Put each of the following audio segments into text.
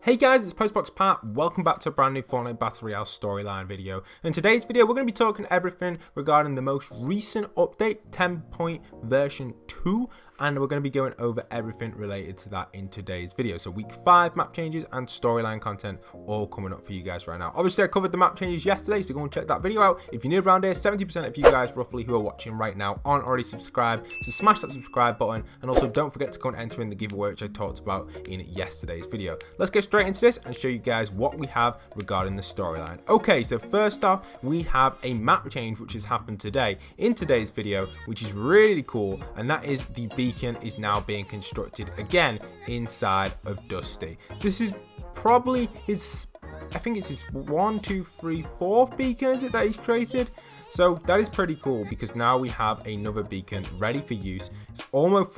Hey guys, it's Postbox Pat. Welcome back to a brand new Fortnite Battle Royale storyline video. And in today's video, we're going to be talking everything regarding the most recent update, 10.0 version 2. And we're going to be going over everything related to that in today's video. So week 5 map changes and storyline content all coming up for you guys right now. Obviously, I covered the map changes yesterday, so go and check that video out. If you're new around here, 70% of you guys roughly who are watching right now aren't already subscribed. So smash that subscribe button. And also don't forget to go and enter in the giveaway, which I talked about in yesterday's video. Let's get straight into this and show you guys what we have regarding the storyline. Okay, so first off, we have a map change which has happened today in today's video, which is really cool, and that is the beacon is now being constructed again inside of Dusty. This is probably his, I think it's his 1, 2, 3, 4th beacon, is it, that he's created? So that is pretty cool because now we have another beacon ready for use. It's almost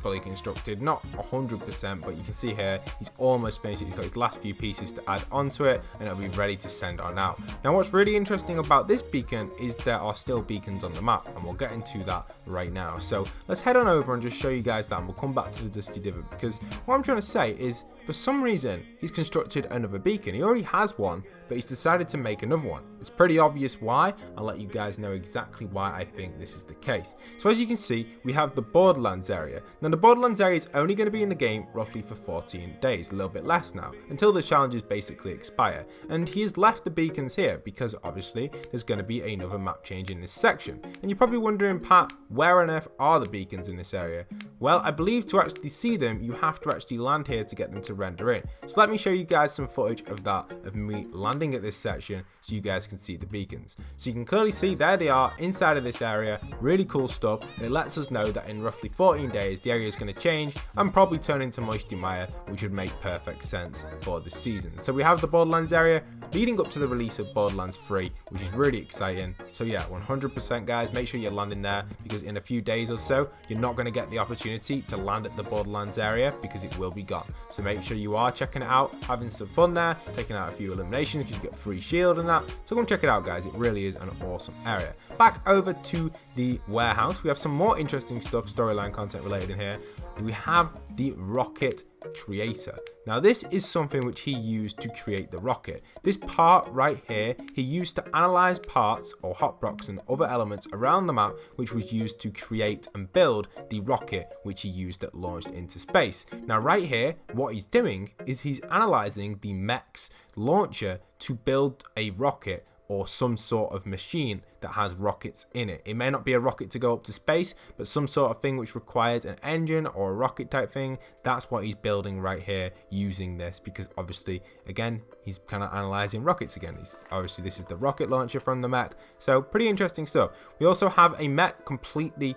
fully constructed, not 100%, but you can see here he's almost finished it. He's got his last few pieces to add onto it and it'll be ready to send on out. Now what's really interesting about this beacon is there are still beacons on the map, and we'll get into that right now. So let's head on over and just show you guys that, and we'll come back to the Dusty Divot, because what I'm trying to say is for some reason he's constructed another beacon. He already has one, but he's decided to make another one. It's pretty obvious why. I'll let you guys know exactly why I think this is the case. So as you can see, we have the Borderlands area. Now the Borderlands area is only going to be in the game roughly for 14 days, a little bit less now, until the challenges basically expire. And he has left the beacons here because obviously there's going to be another map change in this section. And you're probably wondering, Pat, where on earth are the beacons in this area? Well, I believe to actually see them, you have to actually land here to get them to render in. So let me show you guys some footage of that, of me landing at this section so you guys can see the beacons. So you can clearly see there they are inside of this area. Really cool stuff, and it lets us know that in roughly 14 days the area is going to change and probably turn into Moisty Mire, which would make perfect sense for this season. So we have the Borderlands area leading up to the release of Borderlands 3, which is really exciting. So yeah, 100% guys, make sure you're landing there, because in a few days or so you're not going to get the opportunity to land at the Borderlands area because it will be gone. So make sure you are checking it out, having some fun there, taking out a few eliminations because you get free shield and that. So go and check it out guys, it really is an awesome area. Back over to the warehouse, we have some more interesting stuff, storyline content related in here. We have the rocket creator. Now this is something which he used to create the rocket. This part right here he used to analyze parts or hot blocks and other elements around the map, which was used to create and build the rocket which he used that launched into space. Now right here what he's doing is he's analyzing the mech's launcher to build a rocket or some sort of machine that has rockets in it. It may not be a rocket to go up to space, but some sort of thing which requires an engine or a rocket type thing. That's what he's building right here using this, because obviously, again, he's kind of analyzing rockets again. Obviously, this is the rocket launcher from the mech. So pretty interesting stuff. We also have a mech completely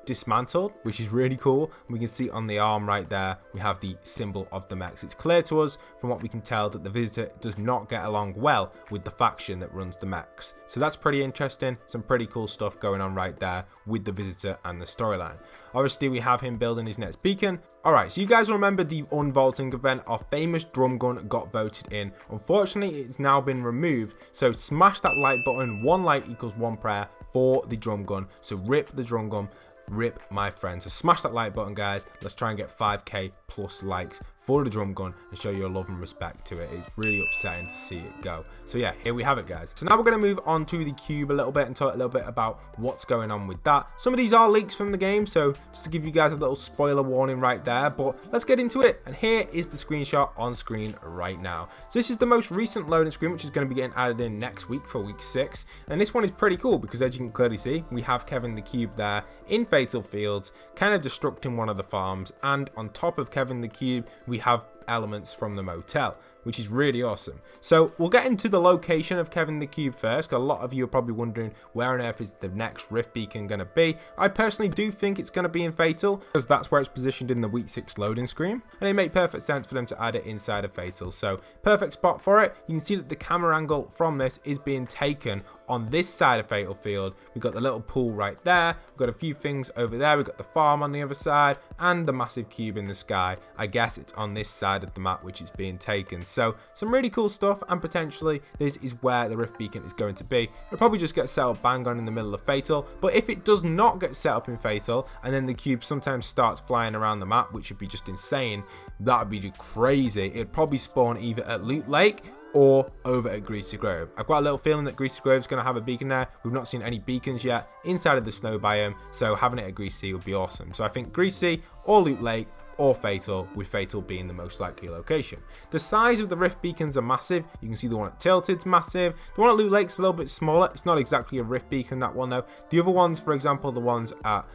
dismantled, which is really cool. We can see on the arm right there we have the symbol of the mechs. It's clear to us from what we can tell that the visitor does not get along well with the faction that runs the mechs, so that's pretty interesting. Some pretty cool stuff going on right there with the visitor and the storyline. Obviously we have him building his next beacon. Alright, so you guys remember the unvaulting event? Our famous drum gun got voted in. Unfortunately it's now been removed, so smash that like button. 1 like equals 1 prayer for the drum gun, so rip the drum gun, rip my friends. So smash that like button guys, let's try and get 5k plus likes for the drum gun and show your love and respect to it. It's really upsetting to see it go. So yeah, here we have it guys. So now we're going to move on to the cube a little bit and talk a little bit about what's going on with that. Some of these are leaks from the game, so just to give you guys a little spoiler warning right there, but let's get into it. And here is the screenshot on screen right now. So this is the most recent loading screen, which is going to be getting added in next week for week 6, and this one is pretty cool because as you can clearly see we have Kevin the Cube there in Fatal Fields kind of destructing one of the farms, and on top of Kevin the Cube we have elements from the motel, which is really awesome. So we'll get into the location of Kevin the Cube first, because a lot of you are probably wondering where on earth is the next Rift beacon going to be. I personally do think it's going to be in Fatal, because that's where it's positioned in the week 6 loading screen, and it made perfect sense for them to add it inside of Fatal. So perfect spot for it. You can see that the camera angle from this is being taken on this side of Fatal Field. We've got the little pool right there, we've got a few things over there, we've got the farm on the other side and the massive cube in the sky. I guess it's on this side side of the map which is being taken. So some really cool stuff, and potentially this is where the rift beacon is going to be. It'll probably just get set up bang on in the middle of Fatal, but if it does not get set up in Fatal and then the cube sometimes starts flying around the map, which would be just insane, that would be just crazy. It'd probably spawn either at Loot Lake or over at Greasy Grove. I've got a little feeling that Greasy Grove is going to have a beacon there. We've not seen any beacons yet inside of the snow biome, so having it at Greasy would be awesome. So I think Greasy or Loot Lake or Fatal, with Fatal being the most likely location. The size of the rift beacons are massive. You can see the one at Tilted's massive. The one at Loot Lake's a little bit smaller. It's not exactly a rift beacon, that one though. The other ones, for example, the ones at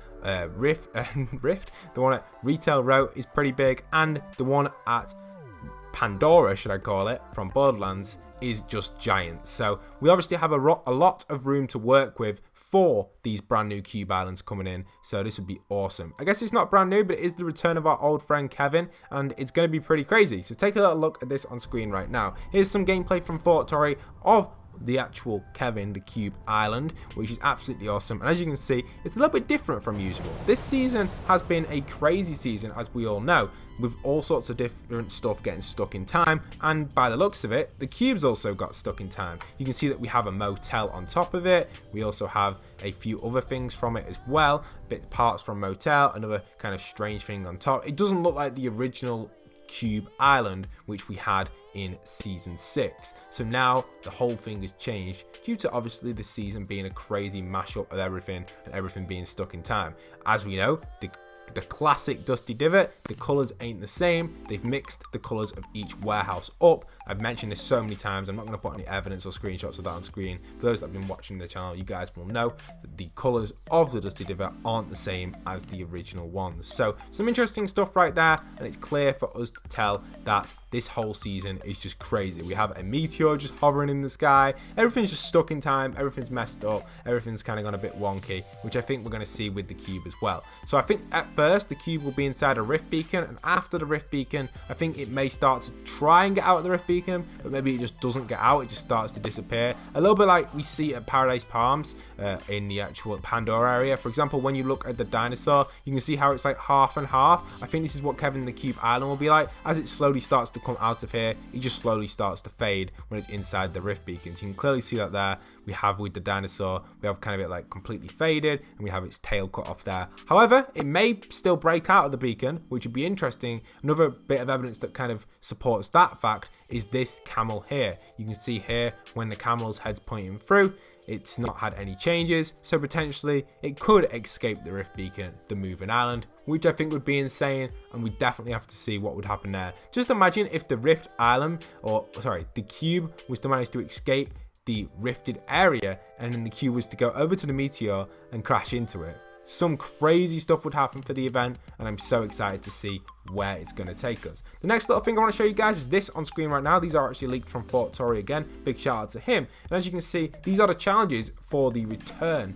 Rift, the one at Retail Row is pretty big, and the one at Pandora, should I call it, from Borderlands is just giant. So we obviously have a lot of room to work with for these brand new cube islands coming in, so this would be awesome. I guess it's not brand new, but it is the return of our old friend Kevin, and it's going to be pretty crazy. So take a little look at this on screen right now. Here's some gameplay from Fortnite of the actual Kevin the Cube Island, which is absolutely awesome. And as you can see, it's a little bit different from usual. This season has been a crazy season, as we all know, with all sorts of different stuff getting stuck in time, and by the looks of it, the cubes also got stuck in time. You can see that we have a motel on top of it. We also have a few other things from it as well, bit parts from motel, another kind of strange thing on top. It doesn't look like the original Cube Island which we had in season 6. So now the whole thing has changed due to obviously the season being a crazy mashup of everything and everything being stuck in time. As we know, the classic Dusty Divot, the colours ain't the same. They've mixed the colours of each warehouse up. I've mentioned this so many times. I'm not going to put any evidence or screenshots of that on screen. For those that have been watching the channel, you guys will know that the colours of the Dusty Divot aren't the same as the original ones. So some interesting stuff right there, and it's clear for us to tell that this whole season is just crazy. We have a meteor just hovering in the sky. Everything's just stuck in time. Everything's messed up. Everything's kind of gone a bit wonky, which I think we're going to see with the cube as well. So I think at first the cube will be inside a rift beacon, and after the rift beacon, I think it may start to try and get out of the rift beacon, but maybe it just doesn't get out. It just starts to disappear. A little bit like we see at Paradise Palms in the actual Pandora area. For example, when you look at the dinosaur, you can see how it's like half and half. I think this is what Kevin the Cube Island will be like. As it slowly starts to come out of here, it just slowly starts to fade when it's inside the rift beacons. You can clearly see that there. We have with the dinosaur, we have kind of it like completely faded, and we have its tail cut off there. However, it may still break out of the beacon, which would be interesting. Another bit of evidence that kind of supports that fact is this camel here. You can see here when the camel's head's pointing through, it's not had any changes, so potentially it could escape the rift beacon, the moving island, which I think would be insane, and we definitely have to see what would happen there. Just imagine if the rift island, or sorry, the cube was to manage to escape the rifted area, and then the cube was to go over to the meteor and crash into it. Some crazy stuff would happen for the event, and I'm so excited to see where it's going to take us. The next little thing I want to show you guys is this on screen right now. These are actually leaked from Fortnite again. Big shout out to him. And as you can see, these are the challenges for the return,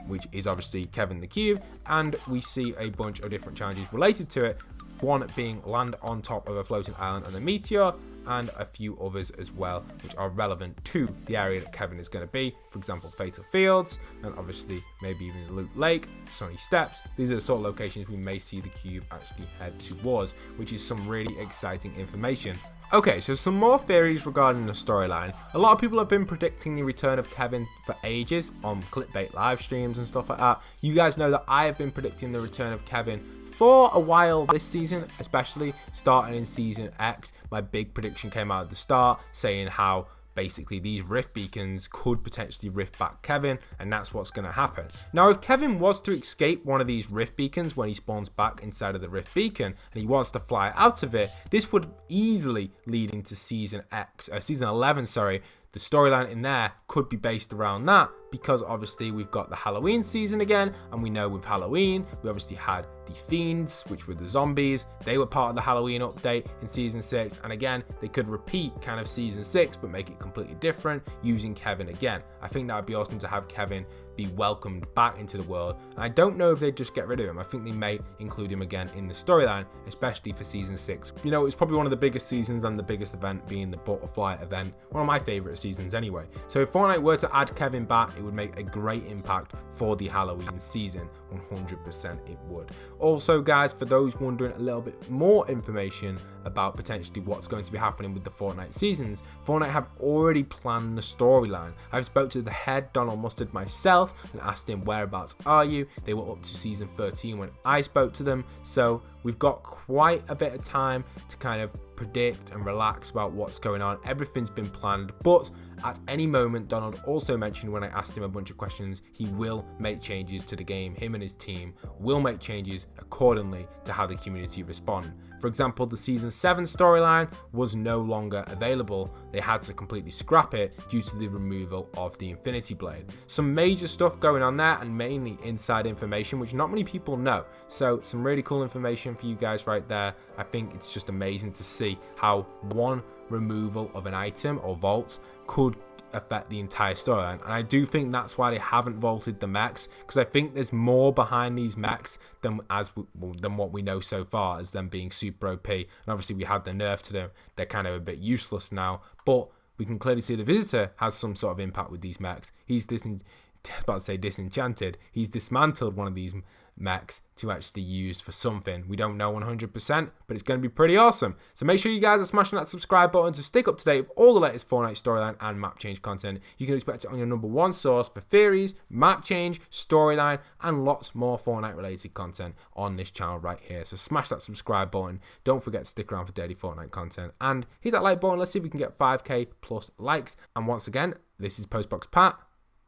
which is obviously Kevin the Cube, and we see a bunch of different challenges related to it. One being land on top of a floating island and a meteor, and a few others as well, which are relevant to the area that Kevin is going to be. For example, Fatal Fields, and obviously maybe even Loot Lake, Sunny Steps. These are the sort of locations we may see the cube actually head towards, which is some really exciting information. Okay, so some more theories regarding the storyline. A lot of people have been predicting the return of Kevin for ages on clickbait live streams and stuff like that. You guys know that I have been predicting the return of Kevin for a while this season, especially starting in Season X. My big prediction came out at the start saying how basically these rift beacons could potentially rift back Kevin, and that's what's going to happen. Now, if Kevin was to escape one of these rift beacons when he spawns back inside of the rift beacon and he wants to fly out of it, this would easily lead into Season 11, sorry. The storyline in there could be based around that, because obviously we've got the Halloween season again, and we know with Halloween we obviously had the Fiends, which were the zombies. They were part of the Halloween update in Season 6, and again they could repeat kind of Season 6 but make it completely different using Kevin again. I think that would be awesome to have Kevin be welcomed back into the world. And I don't know if they just get rid of him. I think they may include him again in the storyline, especially for season 6. You know, it's probably one of the biggest seasons, and the biggest event being the butterfly event, one of my favorite seasons anyway. So if Fortnite were to add Kevin back, it would make a great impact for the Halloween season. 100% it would. Also guys, for those wondering a little bit more information about potentially what's going to be happening with the Fortnite seasons, Fortnite have already planned the storyline. I've spoke to the head Donald Mustard myself and asked him, whereabouts are you? They were up to season 13 when I spoke to them, so we've got quite a bit of time to kind of predict and relax about what's going on. Everything's been planned, but at any moment, Donald also mentioned when I asked him a bunch of questions, he will make changes to the game. Him and his team will make changes accordingly to how the community respond. For example, the season 7 storyline was no longer available. They had to completely scrap it due to the removal of the Infinity Blade. Some major stuff going on there, and mainly inside information which not many people know. So some really cool information for you guys right there. I think it's just amazing to see how one removal of an item or vault could affect the entire storyline, and I do think that's why they haven't vaulted the mechs, because I think there's more behind these mechs than what we know so far, as them being super OP. And obviously we had the nerf to them, they're kind of a bit useless now, but we can clearly see the Visitor has some sort of impact with these mechs. He's disenchanted. He's dismantled one of these mechs to actually use for something. We don't know 100%, but it's going to be pretty awesome. So make sure you guys are smashing that subscribe button to stick up to date with all the latest Fortnite storyline and map change content. You can expect it on your #1 source for theories, map change, storyline, and lots more Fortnite related content on this channel right here. So smash that subscribe button. Don't forget to stick around for daily Fortnite content, and hit that like button. Let's see if we can get 5k plus likes. And once again, this is Postbox Pat,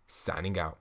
signing out.